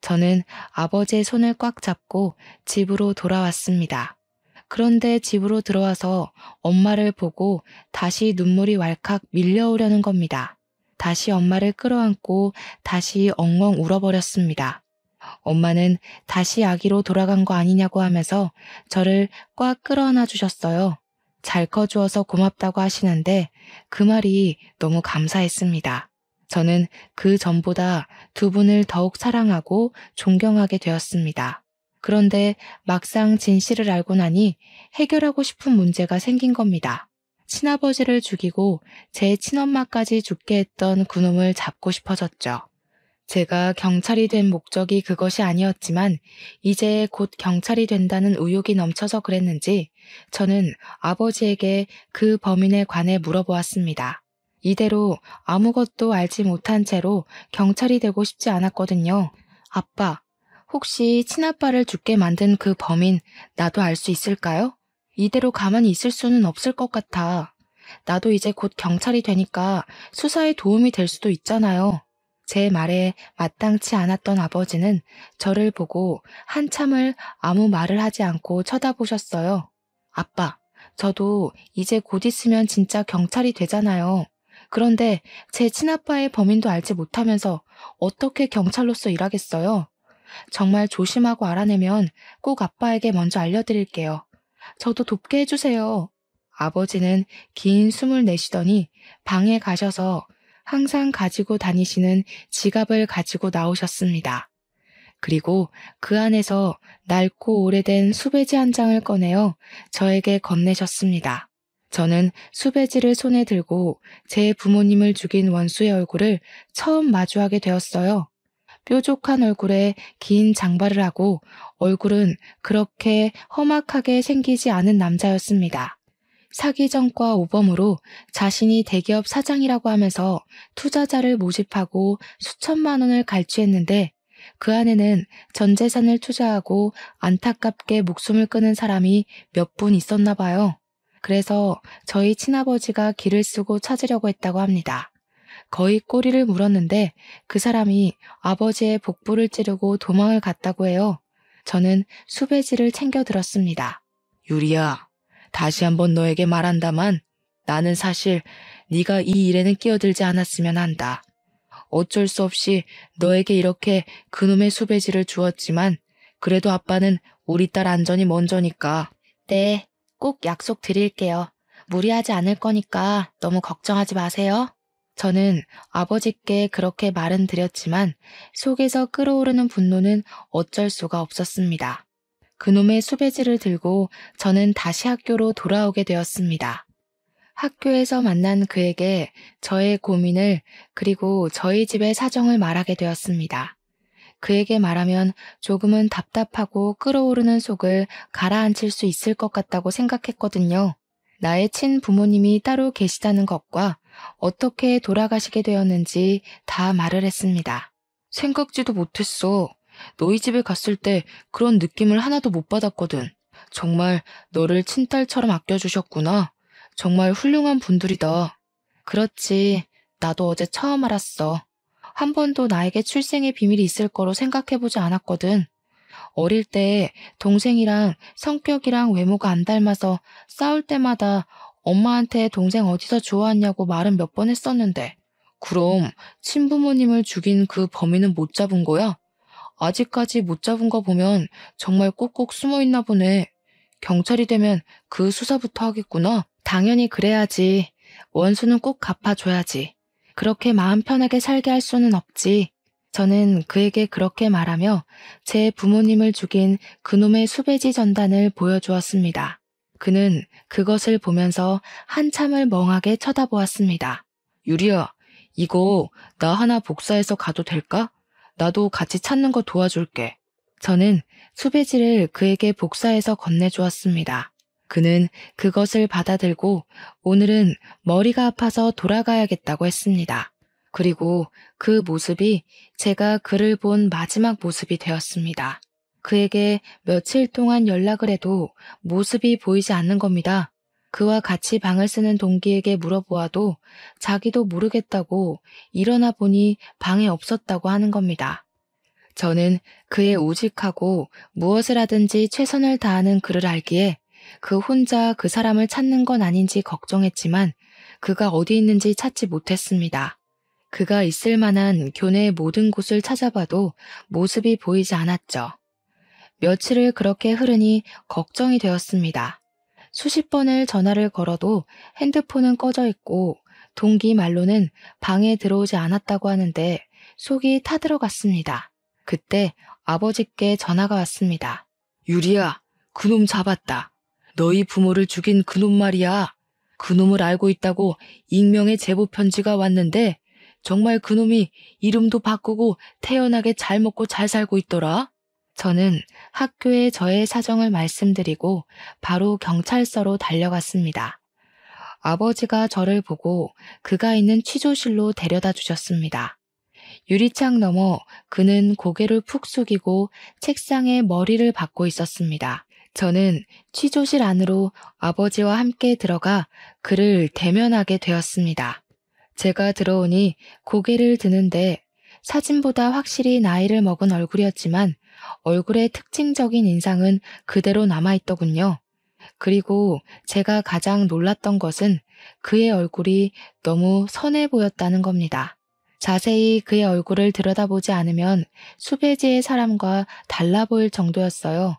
저는 아버지의 손을 꽉 잡고 집으로 돌아왔습니다. 그런데 집으로 들어와서 엄마를 보고 다시 눈물이 왈칵 밀려오려는 겁니다. 다시 엄마를 끌어안고 다시 엉엉 울어버렸습니다. 엄마는 다시 아기로 돌아간 거 아니냐고 하면서 저를 꽉 끌어안아 주셨어요. 잘 커주어서 고맙다고 하시는데 그 말이 너무 감사했습니다. 저는 그 전보다 두 분을 더욱 사랑하고 존경하게 되었습니다. 그런데 막상 진실을 알고 나니 해결하고 싶은 문제가 생긴 겁니다. 친아버지를 죽이고 제 친엄마까지 죽게 했던 그놈을 잡고 싶어졌죠. 제가 경찰이 된 목적이 그것이 아니었지만 이제 곧 경찰이 된다는 의욕이 넘쳐서 그랬는지 저는 아버지에게 그 범인에 관해 물어보았습니다. 이대로 아무것도 알지 못한 채로 경찰이 되고 싶지 않았거든요. 아빠, 혹시 친아빠를 죽게 만든 그 범인 나도 알 수 있을까요? 이대로 가만히 있을 수는 없을 것 같아. 나도 이제 곧 경찰이 되니까 수사에 도움이 될 수도 있잖아요. 제 말에 마땅치 않았던 아버지는 저를 보고 한참을 아무 말을 하지 않고 쳐다보셨어요. 아빠, 저도 이제 곧 있으면 진짜 경찰이 되잖아요. 그런데 제 친아빠의 범인도 알지 못하면서 어떻게 경찰로서 일하겠어요? 정말 조심하고 알아내면 꼭 아빠에게 먼저 알려드릴게요. 저도 돕게 해주세요. 아버지는 긴 숨을 내쉬더니 방에 가셔서 항상 가지고 다니시는 지갑을 가지고 나오셨습니다. 그리고 그 안에서 낡고 오래된 수배지 한 장을 꺼내어 저에게 건네셨습니다. 저는 수배지를 손에 들고 제 부모님을 죽인 원수의 얼굴을 처음 마주하게 되었어요. 뾰족한 얼굴에 긴 장발을 하고 얼굴은 그렇게 험악하게 생기지 않은 남자였습니다. 사기전과 오범으로 자신이 대기업 사장이라고 하면서 투자자를 모집하고 수천만 원을 갈취했는데 그 안에는 전 재산을 투자하고 안타깝게 목숨을 끊은 사람이 몇 분 있었나 봐요. 그래서 저희 친아버지가 길을 쓰고 찾으려고 했다고 합니다. 거의 꼬리를 물었는데 그 사람이 아버지의 복부를 찌르고 도망을 갔다고 해요. 저는 수배지를 챙겨 들었습니다. 유리야, 다시 한번 너에게 말한다만 나는 사실 네가 이 일에는 끼어들지 않았으면 한다. 어쩔 수 없이 너에게 이렇게 그놈의 수배지를 주었지만 그래도 아빠는 우리 딸 안전이 먼저니까. 네, 꼭 약속 드릴게요. 무리하지 않을 거니까 너무 걱정하지 마세요. 저는 아버지께 그렇게 말은 드렸지만 속에서 끓어오르는 분노는 어쩔 수가 없었습니다. 그놈의 수배지를 들고 저는 다시 학교로 돌아오게 되었습니다. 학교에서 만난 그에게 저의 고민을 그리고 저희 집의 사정을 말하게 되었습니다. 그에게 말하면 조금은 답답하고 끓어오르는 속을 가라앉힐 수 있을 것 같다고 생각했거든요. 나의 친부모님이 따로 계시다는 것과 어떻게 돌아가시게 되었는지 다 말을 했습니다. 생각지도 못했어. 너희 집에 갔을 때 그런 느낌을 하나도 못 받았거든. 정말 너를 친딸처럼 아껴주셨구나. 정말 훌륭한 분들이다. 그렇지. 나도 어제 처음 알았어. 한 번도 나에게 출생의 비밀이 있을 거로 생각해보지 않았거든. 어릴 때 동생이랑 성격이랑 외모가 안 닮아서 싸울 때마다 엄마한테 동생 어디서 주워왔냐고 말은 몇 번 했었는데, 그럼 친부모님을 죽인 그 범인은 못 잡은 거야? 아직까지 못 잡은 거 보면 정말 꼭꼭 숨어 있나 보네. 경찰이 되면 그 수사부터 하겠구나. 당연히 그래야지. 원수는 꼭 갚아줘야지. 그렇게 마음 편하게 살게 할 수는 없지. 저는 그에게 그렇게 말하며 제 부모님을 죽인 그놈의 수배지 전단을 보여주었습니다. 그는 그것을 보면서 한참을 멍하게 쳐다보았습니다. 유리야, 이거 나 하나 복사해서 가도 될까? 나도 같이 찾는 거 도와줄게. 저는 수배지를 그에게 복사해서 건네주었습니다. 그는 그것을 받아들고 오늘은 머리가 아파서 돌아가야겠다고 했습니다. 그리고 그 모습이 제가 그를 본 마지막 모습이 되었습니다. 그에게 며칠 동안 연락을 해도 모습이 보이지 않는 겁니다. 그와 같이 방을 쓰는 동기에게 물어보아도 자기도 모르겠다고 일어나 보니 방에 없었다고 하는 겁니다. 저는 그의 우직하고 무엇을 하든지 최선을 다하는 그를 알기에 그 혼자 그 사람을 찾는 건 아닌지 걱정했지만 그가 어디 있는지 찾지 못했습니다. 그가 있을 만한 교내의 모든 곳을 찾아봐도 모습이 보이지 않았죠. 며칠을 그렇게 흐르니 걱정이 되었습니다. 수십 번을 전화를 걸어도 핸드폰은 꺼져 있고 동기 말로는 방에 들어오지 않았다고 하는데 속이 타들어갔습니다. 그때 아버지께 전화가 왔습니다. 유리야, 그놈 잡았다. 너희 부모를 죽인 그놈 말이야. 그놈을 알고 있다고 익명의 제보 편지가 왔는데 정말 그놈이 이름도 바꾸고 태연하게 잘 먹고 잘 살고 있더라. 저는 학교에 저의 사정을 말씀드리고 바로 경찰서로 달려갔습니다. 아버지가 저를 보고 그가 있는 취조실로 데려다 주셨습니다. 유리창 너머 그는 고개를 푹 숙이고 책상에 머리를 박고 있었습니다. 저는 취조실 안으로 아버지와 함께 들어가 그를 대면하게 되었습니다. 제가 들어오니 고개를 드는데 사진보다 확실히 나이를 먹은 얼굴이었지만 얼굴의 특징적인 인상은 그대로 남아있더군요. 그리고 제가 가장 놀랐던 것은 그의 얼굴이 너무 선해 보였다는 겁니다. 자세히 그의 얼굴을 들여다보지 않으면 수배지의 사람과 달라 보일 정도였어요.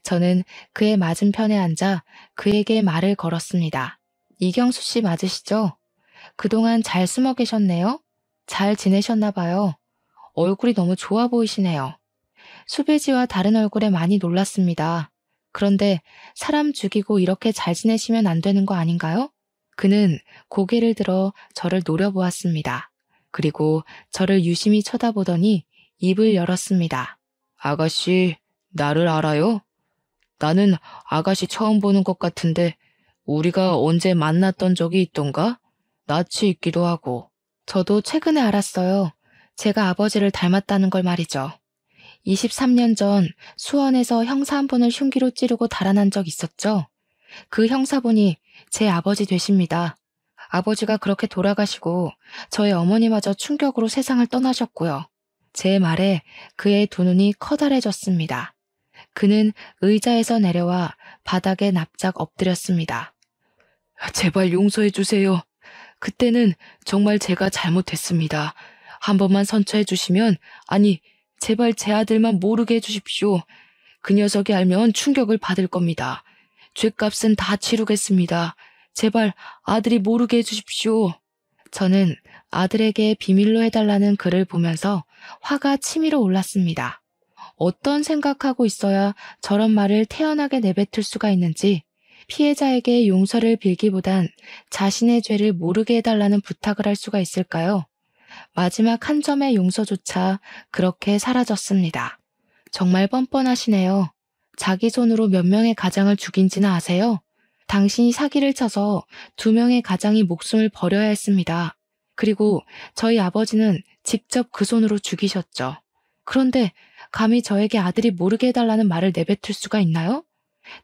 저는 그의 맞은편에 앉아 그에게 말을 걸었습니다. 이경수 씨 맞으시죠? 그동안 잘 숨어 계셨네요? 잘 지내셨나 봐요. 얼굴이 너무 좋아 보이시네요. 수배지와 다른 얼굴에 많이 놀랐습니다. 그런데 사람 죽이고 이렇게 잘 지내시면 안 되는 거 아닌가요? 그는 고개를 들어 저를 노려보았습니다. 그리고 저를 유심히 쳐다보더니 입을 열었습니다. 아가씨, 나를 알아요? 나는 아가씨 처음 보는 것 같은데 우리가 언제 만났던 적이 있던가? 낯이 있기도 하고. 저도 최근에 알았어요. 제가 아버지를 닮았다는 걸 말이죠. 23년 전 수원에서 형사 한 분을 흉기로 찌르고 달아난 적 있었죠? 그 형사분이 제 아버지 되십니다. 아버지가 그렇게 돌아가시고 저희 어머니마저 충격으로 세상을 떠나셨고요. 제 말에 그의 두 눈이 커다래졌습니다. 그는 의자에서 내려와 바닥에 납작 엎드렸습니다. 제발 용서해 주세요. 그때는 정말 제가 잘못했습니다. 한 번만 선처해 주시면, 아니, 제발 제 아들만 모르게 해주십시오. 그 녀석이 알면 충격을 받을 겁니다. 죗값은 다 치르겠습니다. 제발 아들이 모르게 해주십시오. 저는 아들에게 비밀로 해달라는 글을 보면서 화가 치밀어 올랐습니다. 어떤 생각하고 있어야 저런 말을 태연하게 내뱉을 수가 있는지 피해자에게 용서를 빌기보단 자신의 죄를 모르게 해달라는 부탁을 할 수가 있을까요? 마지막 한 점의 용서조차 그렇게 사라졌습니다. 정말 뻔뻔하시네요. 자기 손으로 몇 명의 가장을 죽인지는 아세요? 당신이 사기를 쳐서 2명의 가장이 목숨을 버려야 했습니다. 그리고 저희 아버지는 직접 그 손으로 죽이셨죠. 그런데 감히 저에게 아들이 모르게 해달라는 말을 내뱉을 수가 있나요?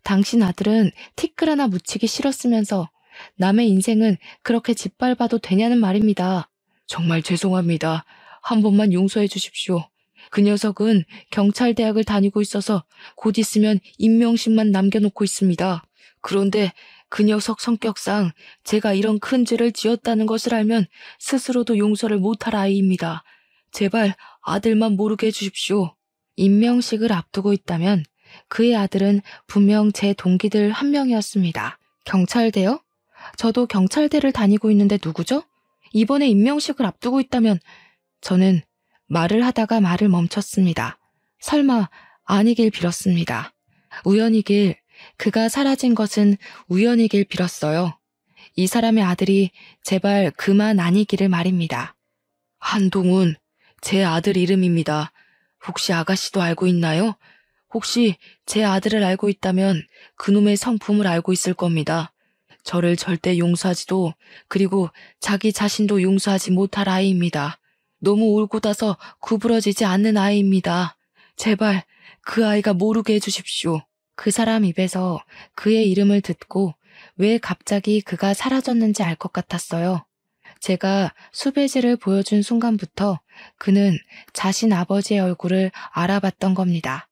당신 아들은 티끌 하나 묻히기 싫었으면서 남의 인생은 그렇게 짓밟아도 되냐는 말입니다. 정말 죄송합니다. 한 번만 용서해 주십시오. 그 녀석은 경찰대학을 다니고 있어서 곧 있으면 임명식만 남겨놓고 있습니다. 그런데 그 녀석 성격상 제가 이런 큰 죄를 지었다는 것을 알면 스스로도 용서를 못할 아이입니다. 제발 아들만 모르게 해주십시오. 임명식을 앞두고 있다면 그의 아들은 분명 제 동기들 한 명이었습니다. 경찰대요? 저도 경찰대를 다니고 있는데 누구죠? 이번에 임명식을 앞두고 있다면 저는 말을 하다가 말을 멈췄습니다. 설마 아니길 빌었습니다. 우연이길, 그가 사라진 것은 우연이길 빌었어요. 이 사람의 아들이 제발 그만 아니기를 말입니다. 한동훈, 제 아들 이름입니다. 혹시 아가씨도 알고 있나요? 혹시 제 아들을 알고 있다면 그놈의 성품을 알고 있을 겁니다. 저를 절대 용서하지도, 그리고 자기 자신도 용서하지 못할 아이입니다. 너무 올곧아서 구부러지지 않는 아이입니다. 제발 그 아이가 모르게 해주십시오. 그 사람 입에서 그의 이름을 듣고 왜 갑자기 그가 사라졌는지 알 것 같았어요. 제가 수배지를 보여준 순간부터 그는 자신 아버지의 얼굴을 알아봤던 겁니다.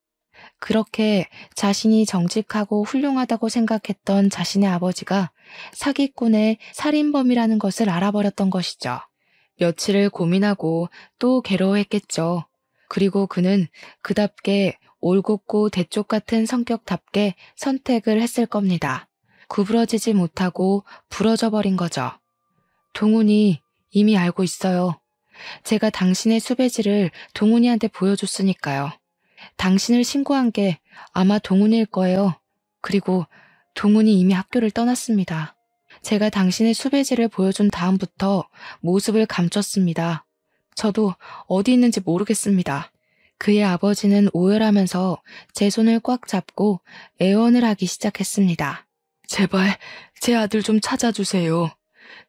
그렇게 자신이 정직하고 훌륭하다고 생각했던 자신의 아버지가 사기꾼의 살인범이라는 것을 알아버렸던 것이죠. 며칠을 고민하고 또 괴로워했겠죠. 그리고 그는 그답게 올곧고 대쪽 같은 성격답게 선택을 했을 겁니다. 구부러지지 못하고 부러져 버린 거죠. 동훈이 이미 알고 있어요. 제가 당신의 수배지를 동훈이한테 보여줬으니까요. 당신을 신고한 게 아마 동훈일 거예요. 그리고 동훈이 이미 학교를 떠났습니다. 제가 당신의 수배지를 보여준 다음부터 모습을 감췄습니다. 저도 어디 있는지 모르겠습니다. 그의 아버지는 오열하면서 제 손을 꽉 잡고 애원을 하기 시작했습니다. 제발 제 아들 좀 찾아주세요.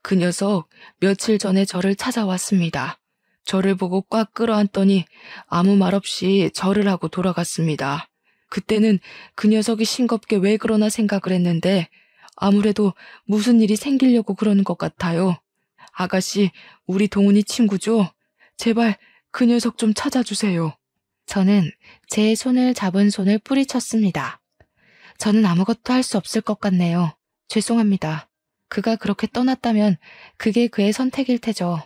그 녀석 며칠 전에 저를 찾아왔습니다. 저를 보고 꽉 끌어안더니 아무 말 없이 절을 하고 돌아갔습니다. 그때는 그 녀석이 싱겁게 왜 그러나 생각을 했는데 아무래도 무슨 일이 생기려고 그러는 것 같아요. 아가씨, 우리 동훈이 친구죠? 제발 그 녀석 좀 찾아주세요. 저는 제 손을 잡은 손을 뿌리쳤습니다. 저는 아무것도 할 수 없을 것 같네요. 죄송합니다. 그가 그렇게 떠났다면 그게 그의 선택일 테죠.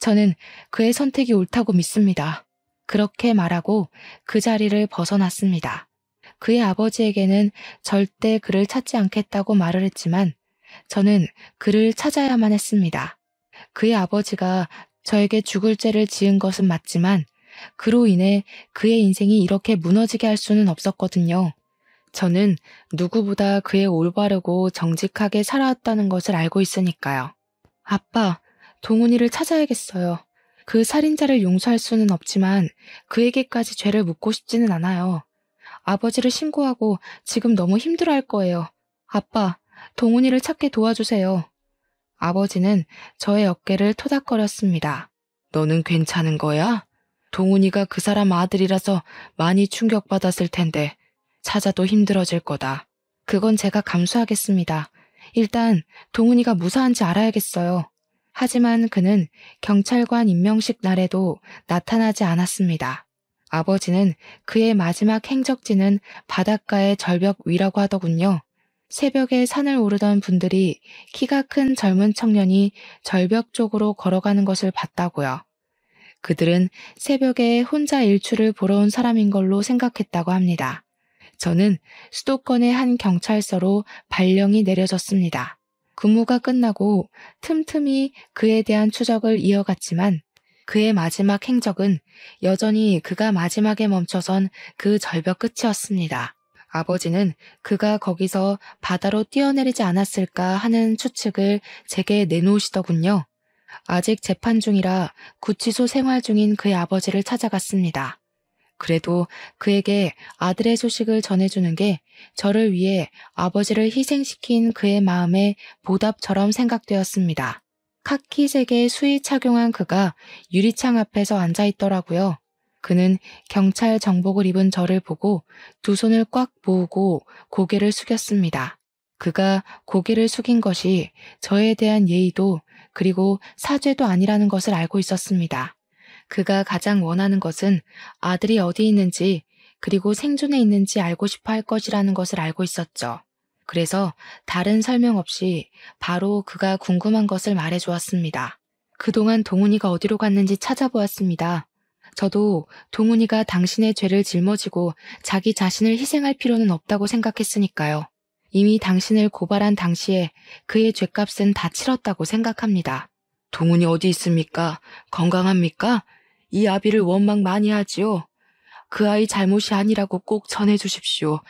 저는 그의 선택이 옳다고 믿습니다. 그렇게 말하고 그 자리를 벗어났습니다. 그의 아버지에게는 절대 그를 찾지 않겠다고 말을 했지만 저는 그를 찾아야만 했습니다. 그의 아버지가 저에게 죽을 죄를 지은 것은 맞지만 그로 인해 그의 인생이 이렇게 무너지게 할 수는 없었거든요. 저는 누구보다 그의 올바르고 정직하게 살아왔다는 것을 알고 있으니까요. 아빠, 동훈이를 찾아야겠어요. 그 살인자를 용서할 수는 없지만 그에게까지 죄를 묻고 싶지는 않아요. 아버지를 신고하고 지금 너무 힘들어할 거예요. 아빠, 동훈이를 찾게 도와주세요. 아버지는 저의 어깨를 토닥거렸습니다. 너는 괜찮은 거야? 동훈이가 그 사람 아들이라서 많이 충격받았을 텐데 찾아도 힘들어질 거다. 그건 제가 감수하겠습니다. 일단 동훈이가 무사한지 알아야겠어요. 하지만 그는 경찰관 임명식 날에도 나타나지 않았습니다. 아버지는 그의 마지막 행적지는 바닷가의 절벽 위라고 하더군요. 새벽에 산을 오르던 분들이 키가 큰 젊은 청년이 절벽 쪽으로 걸어가는 것을 봤다고요. 그들은 새벽에 혼자 일출을 보러 온 사람인 걸로 생각했다고 합니다. 저는 수도권의 한 경찰서로 발령이 내려졌습니다. 근무가 끝나고 틈틈이 그에 대한 추적을 이어갔지만 그의 마지막 행적은 여전히 그가 마지막에 멈춰선 그 절벽 끝이었습니다. 아버지는 그가 거기서 바다로 뛰어내리지 않았을까 하는 추측을 제게 내놓으시더군요. 아직 재판 중이라 구치소 생활 중인 그의 아버지를 찾아갔습니다. 그래도 그에게 아들의 소식을 전해주는 게 저를 위해 아버지를 희생시킨 그의 마음의 보답처럼 생각되었습니다. 카키색의 수의 착용한 그가 유리창 앞에서 앉아있더라고요. 그는 경찰 정복을 입은 저를 보고 두 손을 꽉 모으고 고개를 숙였습니다. 그가 고개를 숙인 것이 저에 대한 예의도 그리고 사죄도 아니라는 것을 알고 있었습니다. 그가 가장 원하는 것은 아들이 어디 있는지 그리고 생존해 있는지 알고 싶어 할 것이라는 것을 알고 있었죠. 그래서 다른 설명 없이 바로 그가 궁금한 것을 말해 주었습니다. 그동안 동훈이가 어디로 갔는지 찾아보았습니다. 저도 동훈이가 당신의 죄를 짊어지고 자기 자신을 희생할 필요는 없다고 생각했으니까요. 이미 당신을 고발한 당시에 그의 죗값은 다 치렀다고 생각합니다. 동훈이 어디 있습니까? 건강합니까? 이 아비를 원망 많이 하지요. 그 아이 잘못이 아니라고 꼭 전해주십시오.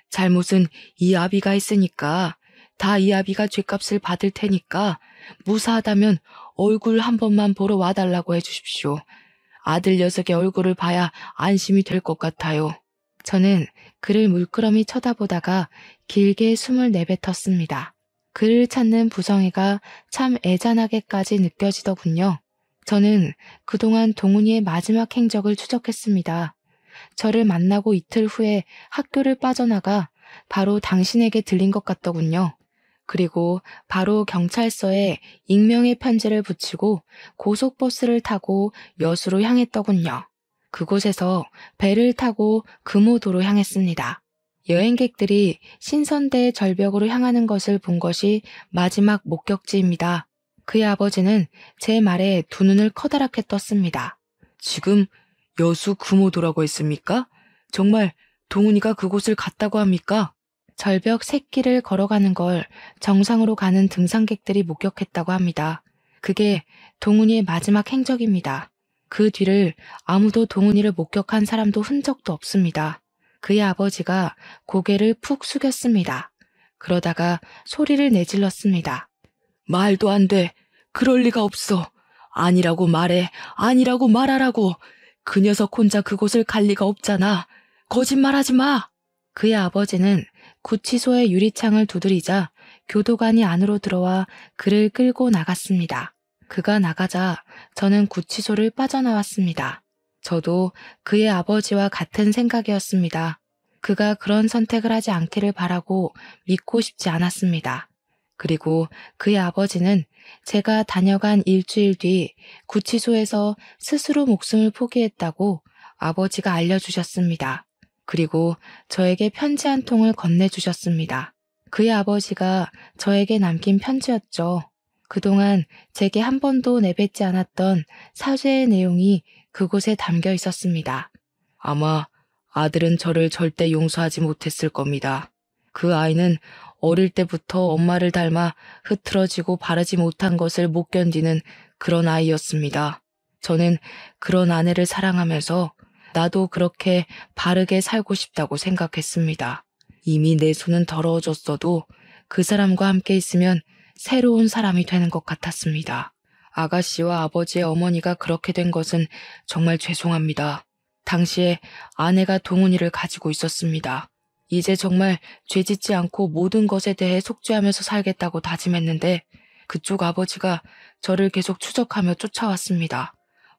잘못은 이 아비가 했으니까 다 이 아비가 죗값을 받을 테니까 무사하다면 얼굴 한 번만 보러 와달라고 해주십시오. 아들 녀석의 얼굴을 봐야 안심이 될 것 같아요. 저는 그를 물끄러미 쳐다보다가 길게 숨을 내뱉었습니다. 그를 찾는 부성애가 참 애잔하게까지 느껴지더군요. 저는 그동안 동훈이의 마지막 행적을 추적했습니다. 저를 만나고 이틀 후에 학교를 빠져나가 바로 당신에게 들린 것 같더군요. 그리고 바로 경찰서에 익명의 편지를 붙이고 고속버스를 타고 여수로 향했더군요. 그곳에서 배를 타고 금오도로 향했습니다. 여행객들이 신선대의 절벽으로 향하는 것을 본 것이 마지막 목격지입니다. 그의 아버지는 제 말에 두 눈을 커다랗게 떴습니다. 지금 여수 금오도라고 했습니까? 정말 동훈이가 그곳을 갔다고 합니까? 절벽 새길을 걸어가는 걸 정상으로 가는 등산객들이 목격했다고 합니다. 그게 동훈이의 마지막 행적입니다. 그 뒤를 아무도 동훈이를 목격한 사람도 흔적도 없습니다. 그의 아버지가 고개를 푹 숙였습니다. 그러다가 소리를 내질렀습니다. 말도 안 돼. 그럴 리가 없어. 아니라고 말해. 아니라고 말하라고. 그 녀석 혼자 그곳을 갈 리가 없잖아. 거짓말하지 마. 그의 아버지는 구치소의 유리창을 두드리자 교도관이 안으로 들어와 그를 끌고 나갔습니다. 그가 나가자 저는 구치소를 빠져나왔습니다. 저도 그의 아버지와 같은 생각이었습니다. 그가 그런 선택을 하지 않기를 바라고 믿고 싶지 않았습니다. 그리고 그의 아버지는 제가 다녀간 일주일 뒤 구치소에서 스스로 목숨을 포기했다고 아버지가 알려주셨습니다. 그리고 저에게 편지 한 통을 건네주셨습니다. 그의 아버지가 저에게 남긴 편지였죠. 그동안 제게 한 번도 내뱉지 않았던 사죄의 내용이 그곳에 담겨 있었습니다. 아마 아들은 저를 절대 용서하지 못했을 겁니다. 그 아이는 어릴 때부터 엄마를 닮아 흐트러지고 바르지 못한 것을 못 견디는 그런 아이였습니다. 저는 그런 아내를 사랑하면서 나도 그렇게 바르게 살고 싶다고 생각했습니다. 이미 내 손은 더러워졌어도 그 사람과 함께 있으면 새로운 사람이 되는 것 같았습니다. 아가씨와 아버지의 어머니가 그렇게 된 것은 정말 죄송합니다. 당시에 아내가 동훈이를 가지고 있었습니다. 이제 정말 죄짓지 않고 모든 것에 대해 속죄하면서 살겠다고 다짐했는데 그쪽 아버지가 저를 계속 추적하며 쫓아왔습니다.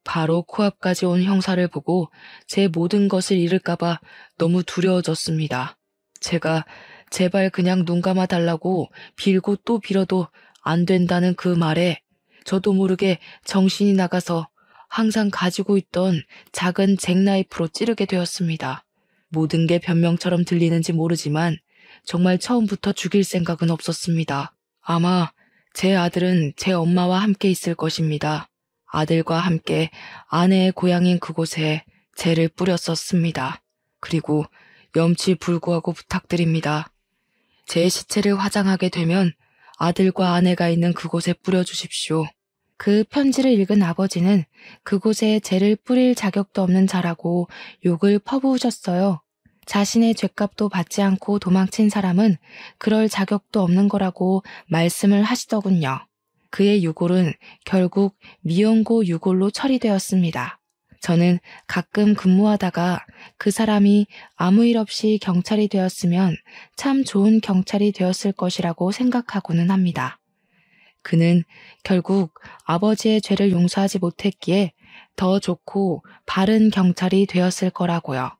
바로 코앞까지 온 형사를 보고 제 모든 것을 잃을까봐 너무 두려워졌습니다. 제가 제발 그냥 눈 감아 달라고 빌고 또 빌어도 안 된다는 그 말에 저도 모르게 정신이 나가서 항상 가지고 있던 작은 잭나이프로 찌르게 되었습니다. 모든 게 변명처럼 들리는지 모르지만 정말 처음부터 죽일 생각은 없었습니다. 아마 제 아들은 제 엄마와 함께 있을 것입니다. 아들과 함께 아내의 고향인 그곳에 재를 뿌렸었습니다. 그리고 염치불구하고 부탁드립니다. 제 시체를 화장하게 되면 아들과 아내가 있는 그곳에 뿌려주십시오. 그 편지를 읽은 아버지는 그곳에 재를 뿌릴 자격도 없는 자라고 욕을 퍼부으셨어요. 자신의 죗값도 받지 않고 도망친 사람은 그럴 자격도 없는 거라고 말씀을 하시더군요. 그의 유골은 결국 미연고 유골로 처리되었습니다. 저는 가끔 근무하다가 그 사람이 아무 일 없이 경찰이 되었으면 참 좋은 경찰이 되었을 것이라고 생각하고는 합니다. 그는 결국 아버지의 죄를 용서하지 못했기에 더 좋고 바른 경찰이 되었을 거라고요.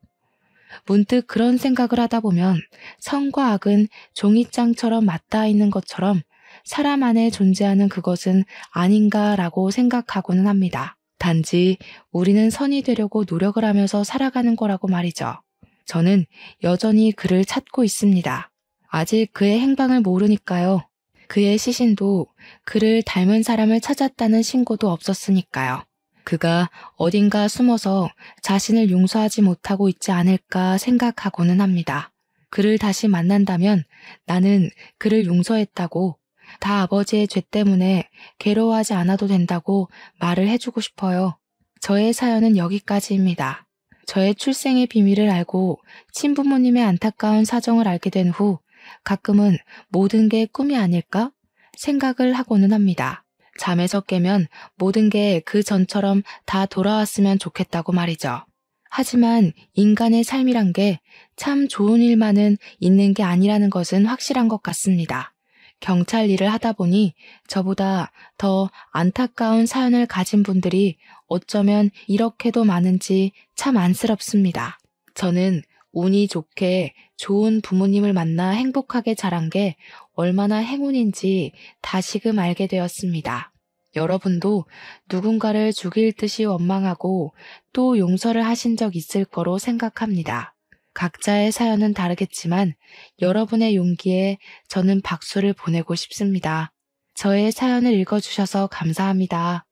문득 그런 생각을 하다 보면 선과 악은 종이장처럼 맞닿아 있는 것처럼 사람 안에 존재하는 그것은 아닌가라고 생각하고는 합니다. 단지 우리는 선이 되려고 노력을 하면서 살아가는 거라고 말이죠. 저는 여전히 그를 찾고 있습니다. 아직 그의 행방을 모르니까요. 그의 시신도 그를 닮은 사람을 찾았다는 신고도 없었으니까요. 그가 어딘가 숨어서 자신을 용서하지 못하고 있지 않을까 생각하고는 합니다. 그를 다시 만난다면 나는 그를 용서했다고, 다 아버지의 죄 때문에 괴로워하지 않아도 된다고 말을 해주고 싶어요. 저의 사연은 여기까지입니다. 저의 출생의 비밀을 알고 친부모님의 안타까운 사정을 알게 된 후 가끔은 모든 게 꿈이 아닐까 생각을 하고는 합니다. 잠에서 깨면 모든 게 그 전처럼 다 돌아왔으면 좋겠다고 말이죠. 하지만 인간의 삶이란 게 참 좋은 일만은 있는 게 아니라는 것은 확실한 것 같습니다. 경찰 일을 하다 보니 저보다 더 안타까운 사연을 가진 분들이 어쩌면 이렇게도 많은지 참 안쓰럽습니다. 저는 운이 좋게 좋은 부모님을 만나 행복하게 자란 게 얼마나 행운인지 다시금 알게 되었습니다. 여러분도 누군가를 죽일 듯이 원망하고 또 용서를 하신 적 있을 거로 생각합니다. 각자의 사연은 다르겠지만 여러분의 용기에 저는 박수를 보내고 싶습니다. 저의 사연을 읽어주셔서 감사합니다.